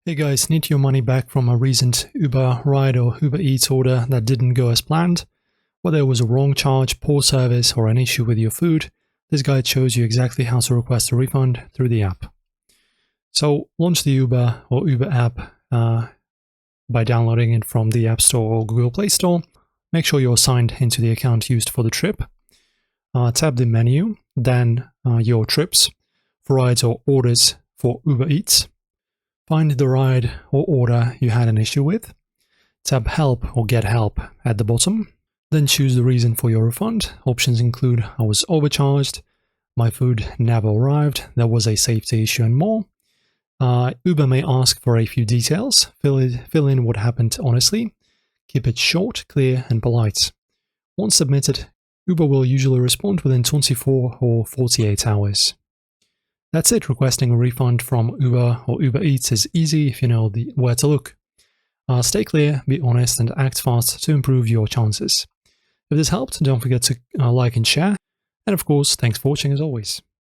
Hey guys, need your money back from a recent Uber ride or Uber Eats order that didn't go as planned? Whether it was a wrong charge, poor service, or an issue with your food, this guide shows you exactly how to request a refund through the app. So launch the Uber or Uber app by downloading it from the App Store or Google Play Store. Make sure you're signed into the account used for the trip. Tap the menu, then your trips for rides or orders for Uber Eats. Find the ride or order you had an issue with. Tap Help or Get Help at the bottom. Then choose the reason for your refund. Options include I was overcharged, my food never arrived, there was a safety issue, and more. Uber may ask for a few details. Fill in what happened honestly. Keep it short, clear, and polite. Once submitted, Uber will usually respond within 24 or 48 hours. That's it. Requesting a refund from Uber or Uber Eats is easy if you know where to look. Stay clear, be honest, and act fast to improve your chances. If this helped, don't forget to like and share. And of course, thanks for watching as always.